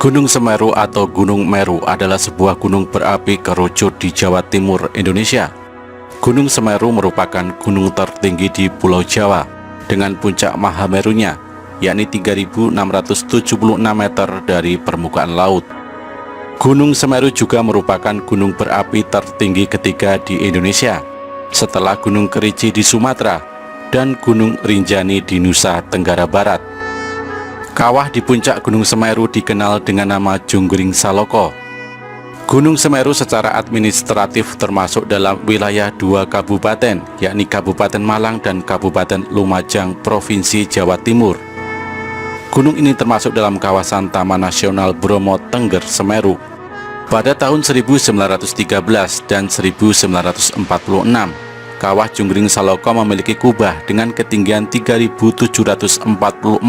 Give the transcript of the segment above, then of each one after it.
Gunung Semeru atau Gunung Meru adalah sebuah gunung berapi kerucut di Jawa Timur, Indonesia. Gunung Semeru merupakan gunung tertinggi di Pulau Jawa dengan puncak Mahamerunya, yakni 3.676 meter dari permukaan laut. Gunung Semeru juga merupakan gunung berapi tertinggi ketiga di Indonesia, setelah Gunung Kerinci di Sumatera dan Gunung Rinjani di Nusa Tenggara Barat. Kawah di puncak Gunung Semeru dikenal dengan nama Junggring Saloko. Gunung Semeru secara administratif termasuk dalam wilayah dua kabupaten, yakni Kabupaten Malang dan Kabupaten Lumajang, Provinsi Jawa Timur. Gunung ini termasuk dalam kawasan Taman Nasional Bromo Tengger Semeru. Pada tahun 1913 dan 1946, Kawah Junggring Saloko memiliki kubah dengan ketinggian 3.744,8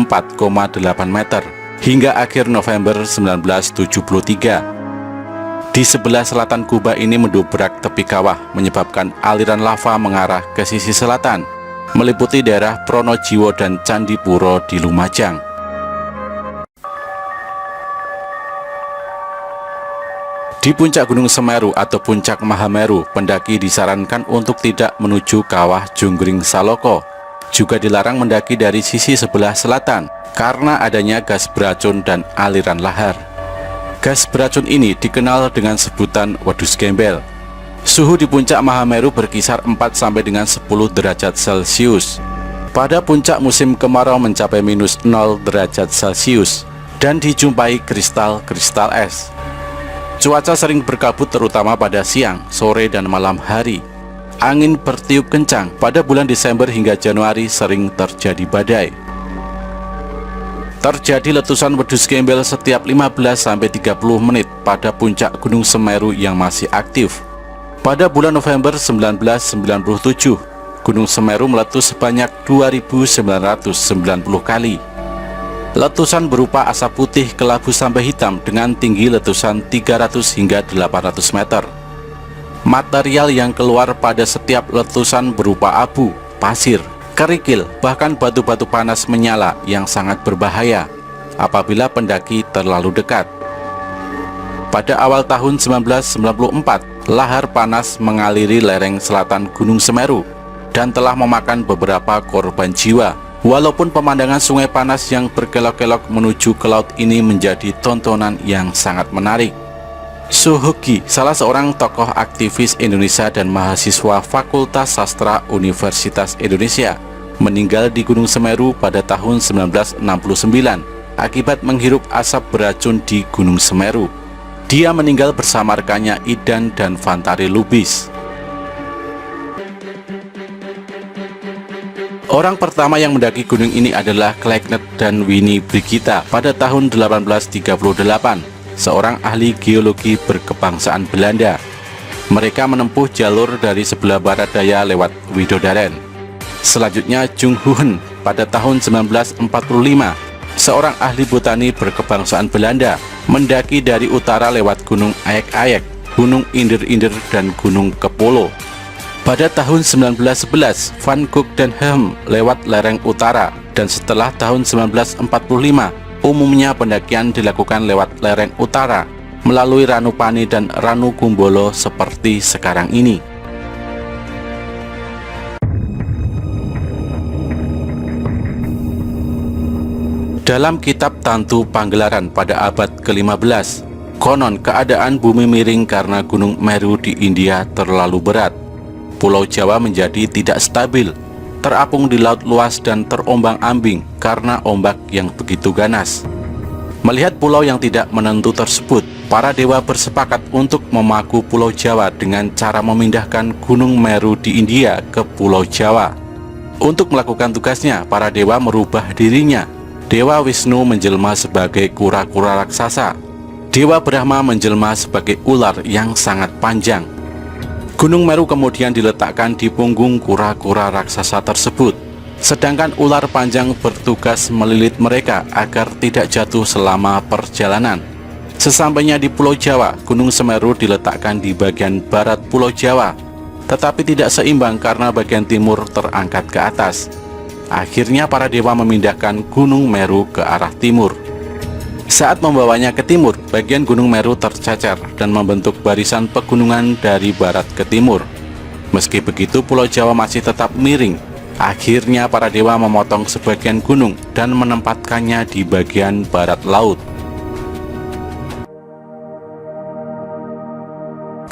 meter hingga akhir November 1973. Di sebelah selatan kubah ini mendobrak tepi kawah, menyebabkan aliran lava mengarah ke sisi selatan, meliputi daerah Pronojiwo dan Candipuro di Lumajang. Di puncak Gunung Semeru atau puncak Mahameru, pendaki disarankan untuk tidak menuju kawah Junggring Saloko. Juga dilarang mendaki dari sisi sebelah selatan karena adanya gas beracun dan aliran lahar. Gas beracun ini dikenal dengan sebutan wedus gembel. Suhu di puncak Mahameru berkisar 4 sampai dengan 10 derajat Celcius. Pada puncak musim kemarau mencapai minus 0 derajat Celcius dan dijumpai kristal-kristal es. Cuaca sering berkabut terutama pada siang, sore, dan malam hari. Angin bertiup kencang. Pada bulan Desember hingga Januari sering terjadi badai. Terjadi letusan wedus gembel setiap 15-30 menit pada puncak Gunung Semeru yang masih aktif. Pada bulan November 1997, Gunung Semeru meletus sebanyak 2.990 kali. Letusan berupa asap putih, kelabu sampai hitam dengan tinggi letusan 300 hingga 800 meter. Material yang keluar pada setiap letusan berupa abu, pasir, kerikil, bahkan batu-batu panas menyala yang sangat berbahaya apabila pendaki terlalu dekat. Pada awal tahun 1994, lahar panas mengaliri lereng selatan Gunung Semeru dan telah memakan beberapa korban jiwa. Walaupun pemandangan sungai panas yang berkelok-kelok menuju ke laut ini menjadi tontonan yang sangat menarik. Suhogi, salah seorang tokoh aktivis Indonesia dan mahasiswa Fakultas Sastra Universitas Indonesia, meninggal di Gunung Semeru pada tahun 1969 akibat menghirup asap beracun di Gunung Semeru. Dia meninggal bersama rekannya Idan dan Fantari Lubis. Orang pertama yang mendaki gunung ini adalah Kleckner dan Winnie Brigita pada tahun 1838, seorang ahli geologi berkebangsaan Belanda. Mereka menempuh jalur dari sebelah barat daya lewat Widodaren. Selanjutnya Jung Hoon pada tahun 1945, seorang ahli botani berkebangsaan Belanda, mendaki dari utara lewat Gunung Ayek-Ayek, Gunung Inder-Inder, dan Gunung Kepolo. Pada tahun 1911, Van Gogh dan Helm lewat lereng utara, dan setelah tahun 1945, umumnya pendakian dilakukan lewat lereng utara, melalui Ranupani dan Ranukumbolo seperti sekarang ini. Dalam kitab Tantu Panggelaran pada abad ke-15, konon keadaan bumi miring karena Gunung Meru di India terlalu berat. Pulau Jawa menjadi tidak stabil, terapung di laut luas dan terombang-ambing karena ombak yang begitu ganas. Melihat pulau yang tidak menentu tersebut, para dewa bersepakat untuk memaku Pulau Jawa dengan cara memindahkan Gunung Meru di India ke Pulau Jawa. Untuk melakukan tugasnya, para dewa merubah dirinya. Dewa Wisnu menjelma sebagai kura-kura raksasa. Dewa Brahma menjelma sebagai ular yang sangat panjang. Gunung Meru kemudian diletakkan di punggung kura-kura raksasa tersebut, sedangkan ular panjang bertugas melilit mereka agar tidak jatuh selama perjalanan. Sesampainya di Pulau Jawa, Gunung Semeru diletakkan di bagian barat Pulau Jawa, tetapi tidak seimbang karena bagian timur terangkat ke atas. Akhirnya para dewa memindahkan Gunung Meru ke arah timur. Saat membawanya ke timur, bagian Gunung Meru tercecer dan membentuk barisan pegunungan dari barat ke timur. Meski begitu, Pulau Jawa masih tetap miring. Akhirnya para dewa memotong sebagian gunung dan menempatkannya di bagian barat laut.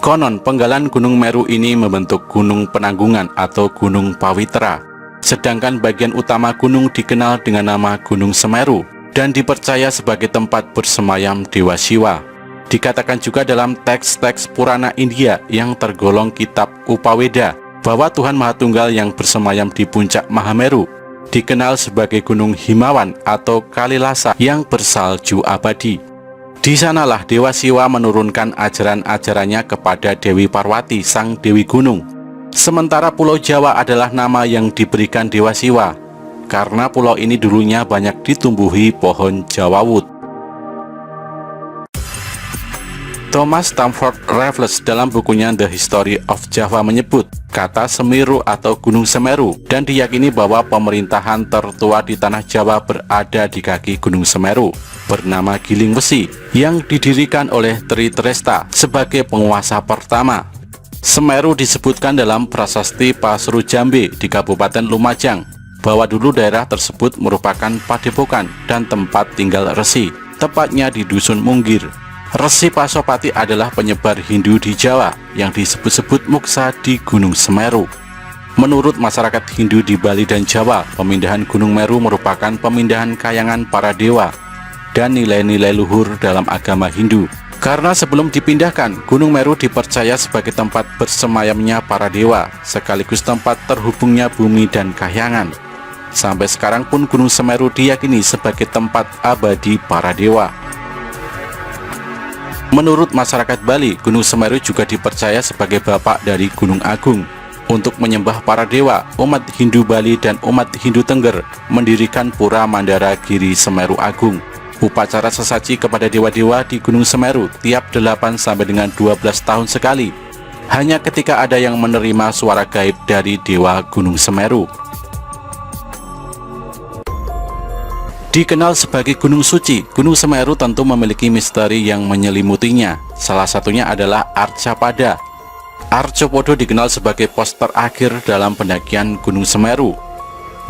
Konon, penggalan Gunung Meru ini membentuk Gunung Penanggungan atau Gunung Pawitra. Sedangkan bagian utama gunung dikenal dengan nama Gunung Semeru dan dipercaya sebagai tempat bersemayam Dewa Siwa. Dikatakan juga dalam teks-teks Purana India yang tergolong kitab Upaweda bahwa Tuhan Mahatunggal yang bersemayam di puncak Mahameru dikenal sebagai Gunung Himawan atau Kalilasa yang bersalju abadi. Di sanalah Dewa Siwa menurunkan ajaran-ajarannya kepada Dewi Parwati, sang Dewi Gunung. Sementara Pulau Jawa adalah nama yang diberikan Dewa Siwa karena pulau ini dulunya banyak ditumbuhi pohon jawawut. Thomas Stamford Raffles dalam bukunya The History of Java menyebut kata Semeru atau Gunung Semeru dan diyakini bahwa pemerintahan tertua di tanah Jawa berada di kaki Gunung Semeru bernama Giling Wesi yang didirikan oleh Tri Tresta sebagai penguasa pertama. Semeru disebutkan dalam prasasti Pasru Jambe di Kabupaten Lumajang bahwa dulu daerah tersebut merupakan padepokan dan tempat tinggal resi, tepatnya di Dusun Munggir. Resi Pasopati adalah penyebar Hindu di Jawa yang disebut-sebut Muksa di Gunung Semeru. Menurut masyarakat Hindu di Bali dan Jawa, pemindahan Gunung Meru merupakan pemindahan kayangan para dewa dan nilai-nilai luhur dalam agama Hindu. Karena sebelum dipindahkan, Gunung Meru dipercaya sebagai tempat bersemayamnya para dewa, sekaligus tempat terhubungnya bumi dan kahyangan. Sampai sekarang pun Gunung Semeru diyakini sebagai tempat abadi para dewa. Menurut masyarakat Bali, Gunung Semeru juga dipercaya sebagai bapak dari Gunung Agung. Untuk menyembah para dewa, umat Hindu Bali dan umat Hindu Tengger mendirikan Pura Mandara Giri Semeru Agung. Upacara sesaji kepada dewa-dewa di Gunung Semeru tiap 8 sampai dengan 12 tahun sekali. Hanya ketika ada yang menerima suara gaib dari dewa Gunung Semeru. Dikenal sebagai Gunung Suci, Gunung Semeru tentu memiliki misteri yang menyelimutinya. Salah satunya adalah Arcapada. Arcopodo dikenal sebagai pos terakhir dalam pendakian Gunung Semeru.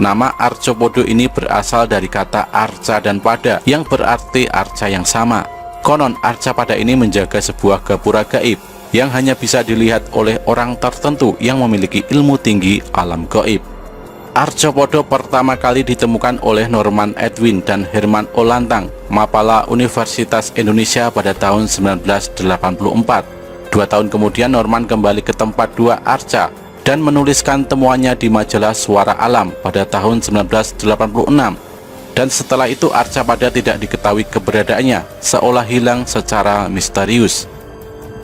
Nama Arcopodo ini berasal dari kata arca dan pada yang berarti arca yang sama. Konon Arcapada ini menjaga sebuah gapura gaib yang hanya bisa dilihat oleh orang tertentu yang memiliki ilmu tinggi alam gaib. Arcopodo pertama kali ditemukan oleh Norman Edwin dan Herman Olantang, Mapala Universitas Indonesia pada tahun 1984. 2 tahun kemudian Norman kembali ke tempat dua arca dan menuliskan temuannya di majalah Suara Alam pada tahun 1986. Dan setelah itu Arcapada tidak diketahui keberadaannya, seolah hilang secara misterius.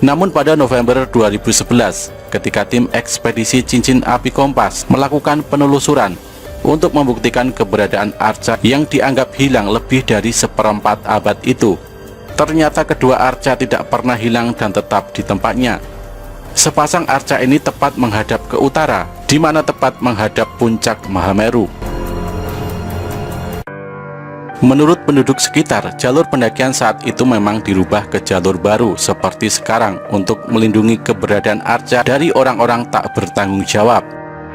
Namun pada November 2011, ketika tim ekspedisi Cincin Api Kompas melakukan penelusuran untuk membuktikan keberadaan arca yang dianggap hilang lebih dari 1/4 abad itu, ternyata kedua arca tidak pernah hilang dan tetap di tempatnya. Sepasang arca ini tepat menghadap ke utara, di mana tepat menghadap puncak Mahameru. Menurut penduduk sekitar, jalur pendakian saat itu memang dirubah ke jalur baru seperti sekarang untuk melindungi keberadaan arca dari orang-orang tak bertanggung jawab.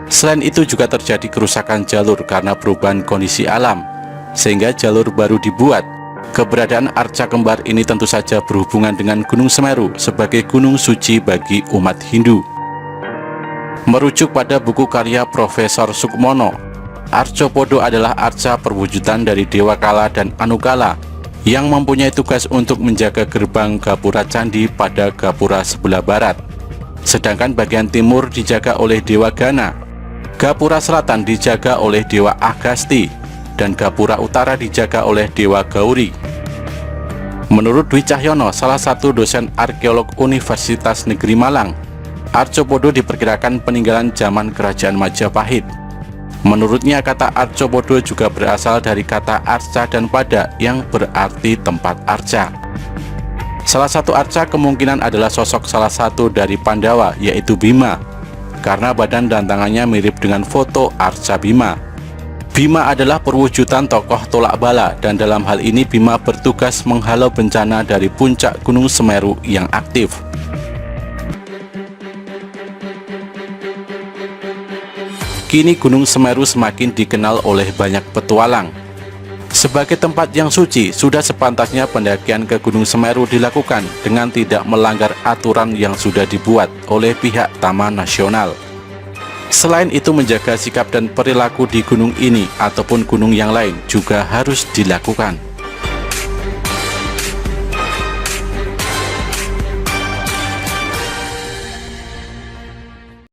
Selain itu juga terjadi kerusakan jalur karena perubahan kondisi alam, sehingga jalur baru dibuat. Keberadaan arca kembar ini tentu saja berhubungan dengan Gunung Semeru sebagai gunung suci bagi umat Hindu. Merujuk pada buku karya Profesor Sukmono, Arcopodo adalah arca perwujudan dari Dewa Kala dan Anukala yang mempunyai tugas untuk menjaga gerbang gapura candi pada gapura sebelah barat. Sedangkan bagian timur dijaga oleh Dewa Gana, gapura selatan dijaga oleh Dewa Agasti, dan gapura utara dijaga oleh Dewa Gauri. Menurut Dwi Cahyono, salah satu dosen arkeolog Universitas Negeri Malang, Arcopodo diperkirakan peninggalan zaman Kerajaan Majapahit. Menurutnya kata Arcopodo juga berasal dari kata arca dan pada yang berarti tempat arca. Salah satu arca kemungkinan adalah sosok salah satu dari Pandawa, yaitu Bima, karena badan dan tangannya mirip dengan foto arca Bima. Bima adalah perwujudan tokoh tolak bala, dan dalam hal ini Bima bertugas menghalau bencana dari puncak Gunung Semeru yang aktif. Kini Gunung Semeru semakin dikenal oleh banyak petualang. Sebagai tempat yang suci, sudah sepantasnya pendakian ke Gunung Semeru dilakukan dengan tidak melanggar aturan yang sudah dibuat oleh pihak Taman Nasional. Selain itu, menjaga sikap dan perilaku di gunung ini ataupun gunung yang lain juga harus dilakukan.